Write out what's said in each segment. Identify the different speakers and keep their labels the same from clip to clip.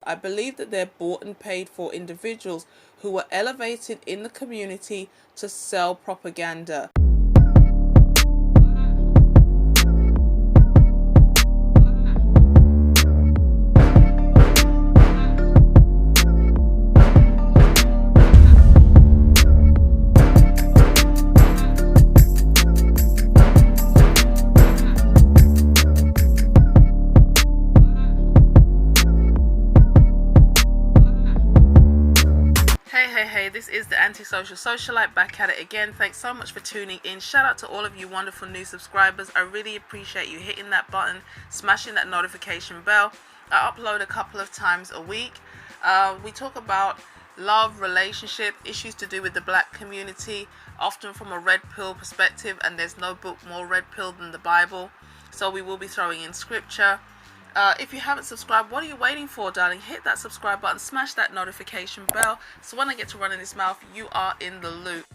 Speaker 1: I believe that they're bought and paid for individuals who are elevated in the community to sell propaganda. Hey, this is the Antisocial Socialite back at it again. Thanks so much for tuning in. Shout out to all of you wonderful new subscribers. I really appreciate you hitting that button, smashing that notification bell. I upload a couple of times a week. We talk about love, relationship, issues to do with the black community, often from a red pill perspective, and there's no book more red pill than the Bible. So we will be throwing in scripture. If you haven't subscribed, what are you waiting for, darling? Hit that subscribe button, smash that notification bell, so when I get to running this mouth, you are in the loop.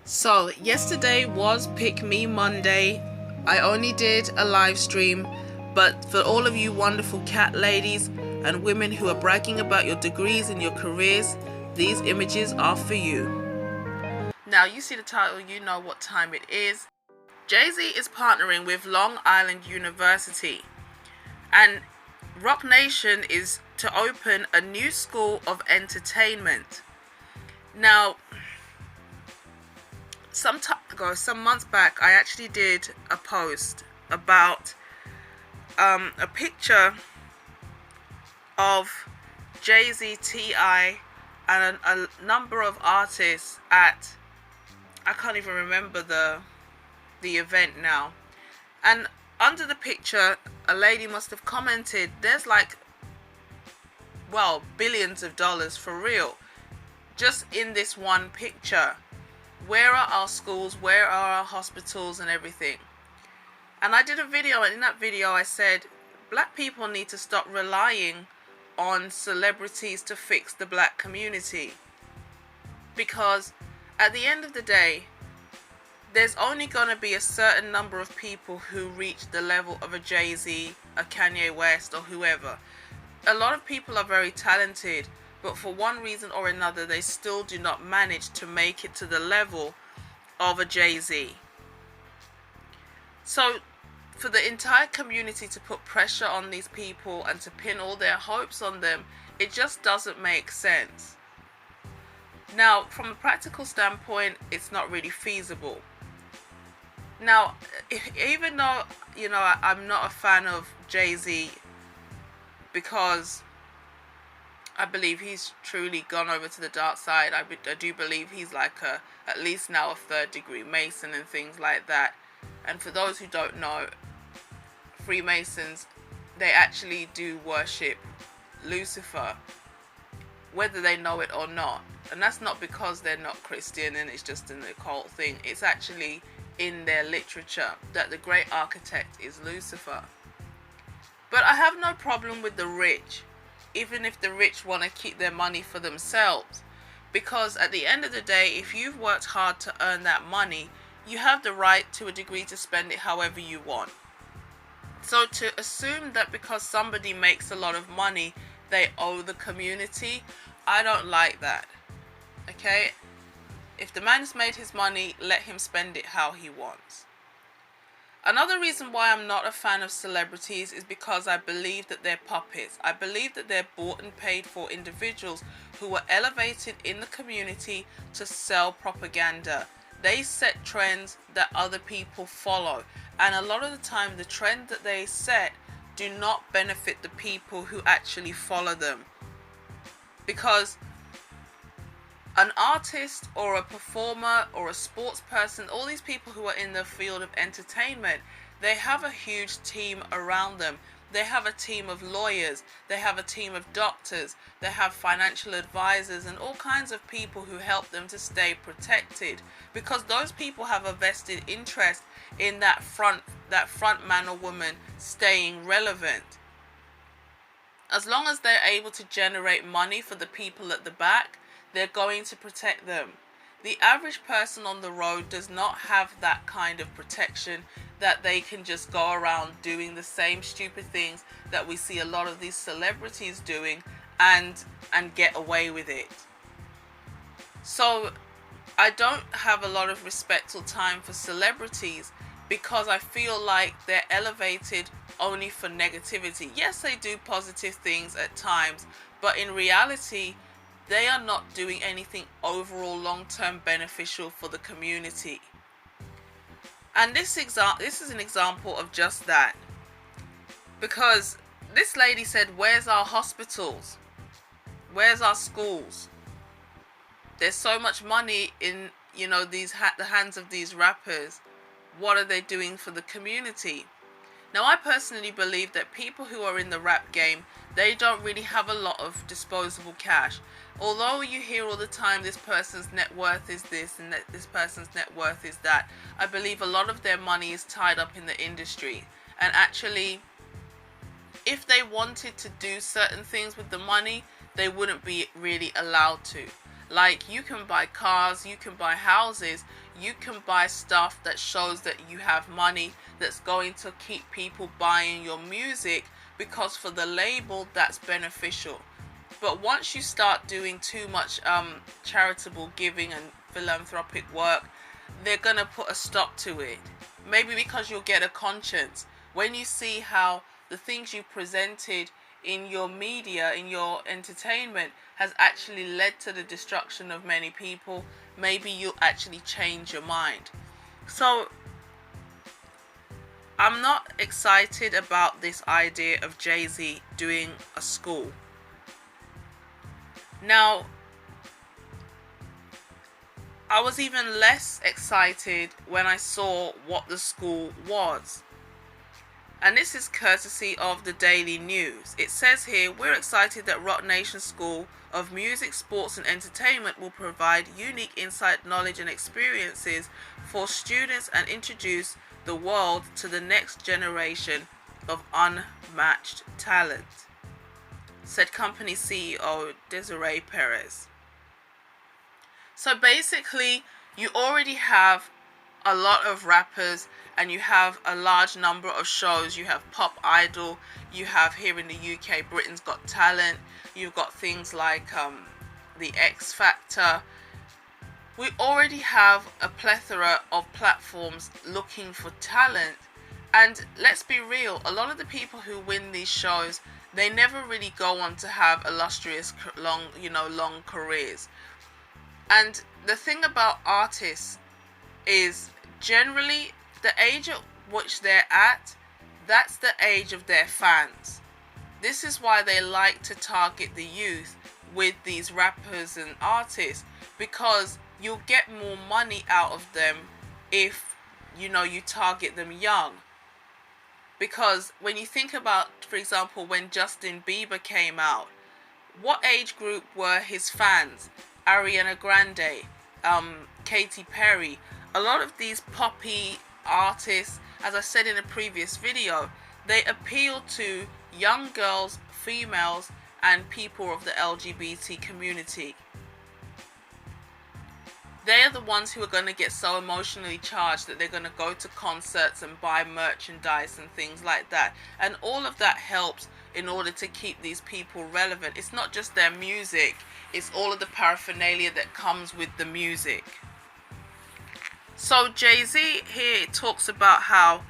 Speaker 1: So, yesterday was Pick Me Monday. I only did a live stream, but for all of you wonderful cat ladies and women who are bragging about your degrees and your careers, these images are for you. Now, you see the title, you know what time it is. Jay-Z is partnering with Long Island University. And Rock Nation is to open a new school of entertainment. Now, some time ago, some months back, I actually did a post about a picture of Jay-Z, T.I. and a number of artists at, I can't even remember the event now. And under the picture, a lady must have commented, there's like, well, billions of dollars for real, just in this one picture. Where are our schools? Where are our hospitals and everything? And I did a video, and in that video I said, black people need to stop relying on celebrities to fix the black community. Because at the end of the day, there's only going to be a certain number of people who reach the level of a Jay-Z, a Kanye West, or whoever. A lot of people are very talented, but for one reason or another, they still do not manage to make it to the level of a Jay-Z. So, for the entire community to put pressure on these people and to pin all their hopes on them, it just doesn't make sense. Now, from a practical standpoint, it's not really feasible. Now, even though, you know, I'm not a fan of Jay-Z because I believe he's truly gone over to the dark side. I do believe he's like at least now a 3rd degree Mason and things like that. And for those who don't know, Freemasons, they actually do worship Lucifer, whether they know it or not. And that's not because they're not Christian and it's just an occult thing. It's actually in their literature that the great architect is Lucifer. But I have no problem with the rich, even if the rich want to keep their money for themselves, because at the end of the day, if you've worked hard to earn that money, you have the right to a degree to spend it however you want. So to assume that because somebody makes a lot of money, they owe the community, I don't like that. Okay? If the man has made his money, let him spend it how he wants. Another reason why I'm not a fan of celebrities is because I believe that they're puppets. I believe that they're bought and paid for individuals who are elevated in the community to sell propaganda. They set trends that other people follow. And a lot of the time, the trend that they set do not benefit the people who actually follow them. Because an artist or a performer or a sports person, all these people who are in the field of entertainment, they have a huge team around them. They have a team of lawyers, they have a team of doctors, they have financial advisors and all kinds of people who help them to stay protected, because those people have a vested interest in that front man or woman staying relevant. As long as they're able to generate money for the people at the back, they're going to protect them. The average person on the road does not have that kind of protection, that they can just go around doing the same stupid things that we see a lot of these celebrities doing and get away with it. So I don't have a lot of respect or time for celebrities, because I feel like they're elevated only for negativity. Yes, they do positive things at times, but in reality, they are not doing anything overall long-term beneficial for the community. And this is an example of just that. Because this lady said, where's our hospitals? Where's our schools? There's so much money in, the hands of these rappers. What are they doing for the community? Now, I personally believe that people who are in the rap game, they don't really have a lot of disposable cash. Although you hear all the time this person's net worth is this and that this person's net worth is that, I believe a lot of their money is tied up in the industry. And actually, if they wanted to do certain things with the money, they wouldn't be really allowed to. Like, you can buy cars, you can buy houses, you can buy stuff that shows that you have money, that's going to keep people buying your music, because for the label that's beneficial. But once you start doing too much charitable giving and philanthropic work, they're going to put a stop to it. Maybe because you'll get a conscience. When you see how the things you presented in your media, in your entertainment, has actually led to the destruction of many people, maybe you'll actually change your mind. So I'm not excited about this idea of Jay-Z doing a school. Now, I was even less excited when I saw what the school was. And this is courtesy of the Daily News. It says here, we're excited that Rock Nation School of Music, Sports and Entertainment will provide unique insight, knowledge and experiences for students and introduce the world to the next generation of unmatched talent, said company CEO Desiree Perez. So basically, you already have a lot of rappers and you have a large number of shows. You have Pop Idol, you have here in the UK Britain's Got Talent, you've got things like the X Factor. We already have a plethora of platforms looking for talent, and let's be real, a lot of the people who win these shows, they never really go on to have illustrious long careers. And the thing about artists is generally the age at which they're at, that's the age of their fans. This is why they like to target the youth with these rappers and artists, because you'll get more money out of them if you target them young. Because when you think about, for example, when Justin Bieber came out, what age group were his fans? Ariana Grande, Katy Perry. A lot of these poppy artists, as I said in a previous video, they appeal to young girls, females, and people of the LGBT community. They're the ones who are going to get so emotionally charged that they're going to go to concerts and buy merchandise and things like that. And all of that helps in order to keep these people relevant. It's not just their music, it's all of the paraphernalia that comes with the music. So Jay-Z here talks about how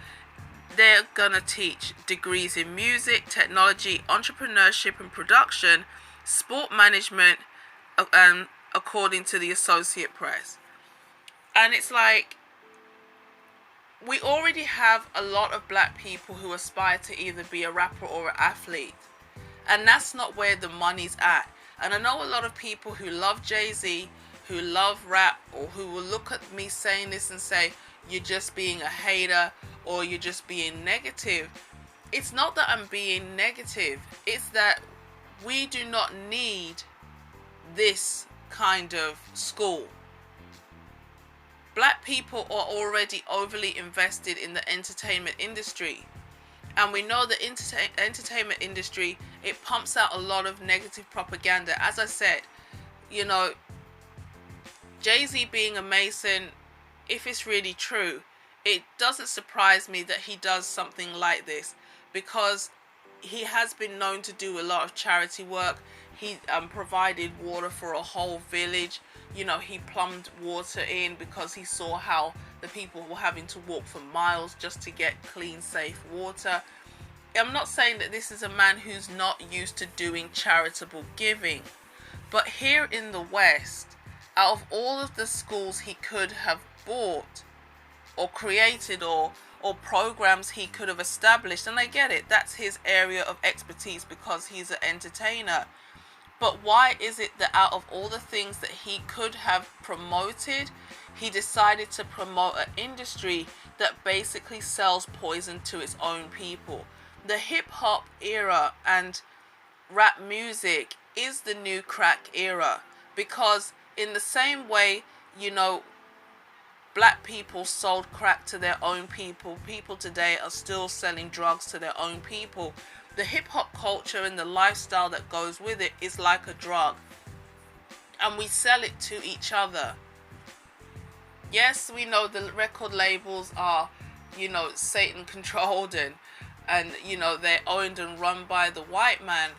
Speaker 1: they're gonna teach degrees in music, technology, entrepreneurship and production, sport management, according to the Associated Press. And it's like, we already have a lot of black people who aspire to either be a rapper or an athlete, and that's not where the money's at. And I know a lot of people who love Jay-Z, who love rap, or who will look at me saying this and say, you're just being a hater, or you're just being negative. It's not that I'm being negative, it's that we do not need this kind of school. Black people are already overly invested in the entertainment industry, and we know the entertainment industry, it pumps out a lot of negative propaganda. As I said, Jay-Z being a Mason, if it's really true, it doesn't surprise me that he does something like this, because he has been known to do a lot of charity work. He provided water for a whole village. You know, he plumbed water in because he saw how the people were having to walk for miles just to get clean, safe water. I'm not saying that this is a man who's not used to doing charitable giving, but here in the West, out of all of the schools he could have bought or created, or programs he could have established, and I get it, that's his area of expertise because he's an entertainer, but why is it that out of all the things that he could have promoted, he decided to promote an industry that basically sells poison to its own people? The hip-hop era and rap music is the new crack era, because in the same way, you know, black people sold crack to their own people, people today are still selling drugs to their own people. The hip-hop culture and the lifestyle that goes with it is like a drug, and we sell it to each other. Yes, we know the record labels are, you know, Satan controlled, and you know, they're owned and run by the white man,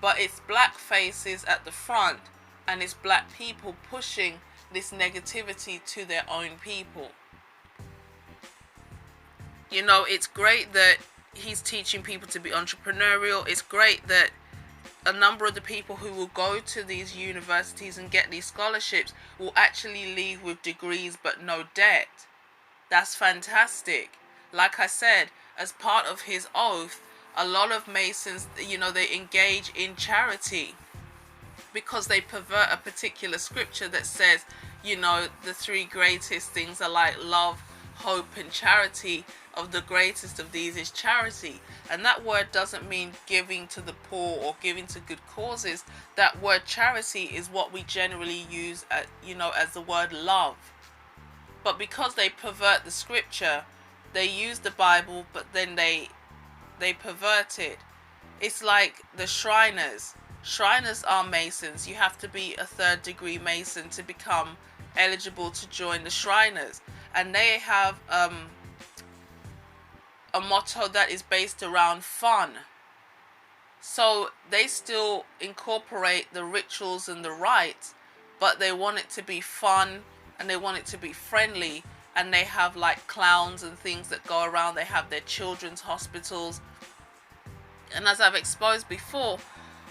Speaker 1: but it's black faces at the front, and it's black people pushing this negativity to their own people. You know, it's great that he's teaching people to be entrepreneurial. It's great that a number of the people who will go to these universities and get these scholarships will actually leave with degrees but no debt. That's fantastic. Like I said, as part of his oath, a lot of Masons, you know, they engage in charity because they pervert a particular scripture that says, you know, the three greatest things are like love, hope, and charity. Of the greatest of these is charity. And that word doesn't mean giving to the poor or giving to good causes. That word charity is what we generally use, you know, as the word love. But because they pervert the scripture, they use the Bible, but then they pervert it. It's like the Shriners. Shriners are Masons. You have to be a 3rd degree Mason to become eligible to join the Shriners. And they have a motto that is based around fun. So they still incorporate the rituals and the rites, but they want it to be fun and they want it to be friendly. And they have like clowns and things that go around. They have their children's hospitals. And as I've exposed before,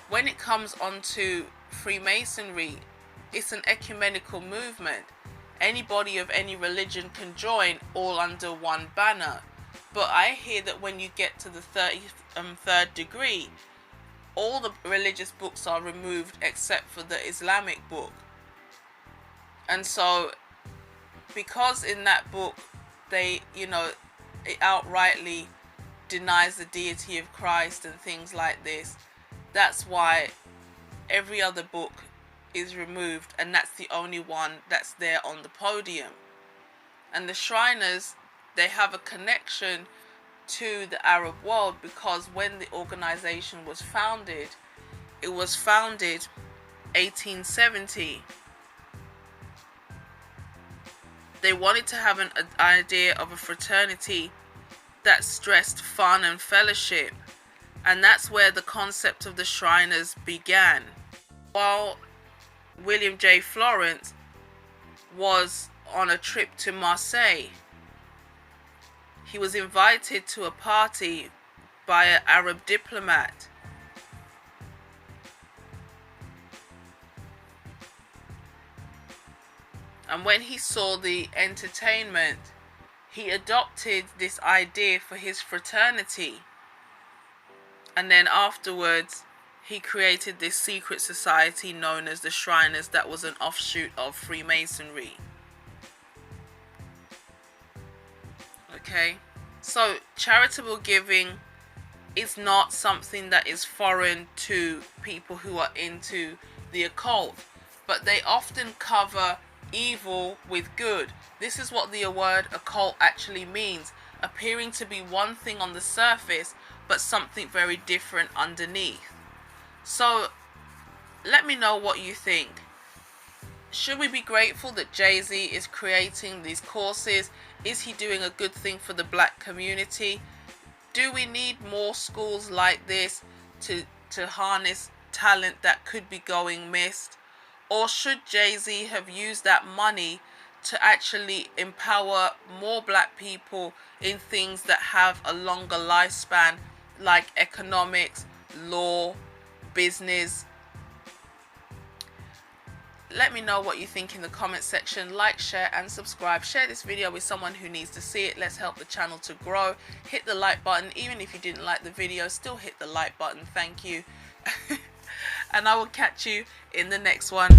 Speaker 1: when it comes onto Freemasonry, it's an ecumenical movement. Anybody of any religion can join, all under one banner. But I hear that when you get to the 33rd degree, all the religious books are removed except for the Islamic book. And so, because in that book, they, you know, it outrightly denies the deity of Christ and things like this, that's why every other book is removed, and that's the only one that's there on the podium. And the Shriners, they have a connection to the Arab world, because when the organization was founded, it was founded 1870. They wanted to have an idea of a fraternity that stressed fun and fellowship, and that's where the concept of the Shriners began. While William J. Florence was on a trip to Marseille, he was invited to a party by an Arab diplomat. And when he saw the entertainment, he adopted this idea for his fraternity. And then afterwards, he created this secret society known as the Shriners that was an offshoot of Freemasonry. Okay, so charitable giving is not something that is foreign to people who are into the occult, but they often cover evil with good. This is what the word occult actually means, appearing to be one thing on the surface but something very different underneath. So let me know what you think. Should we be grateful that Jay-Z is creating these courses? Is he doing a good thing for the black community? Do we need more schools like this to harness talent that could be going missed? Or should Jay-Z have used that money to actually empower more black people in things that have a longer lifespan, like economics, law, business? Let me know what you think in the comment section. Like, share and subscribe. Share this video with someone who needs to see it. Let's help the channel to grow. Hit the like button. Even if you didn't like the video, still hit the like button. Thank you. And I will catch you in the next one.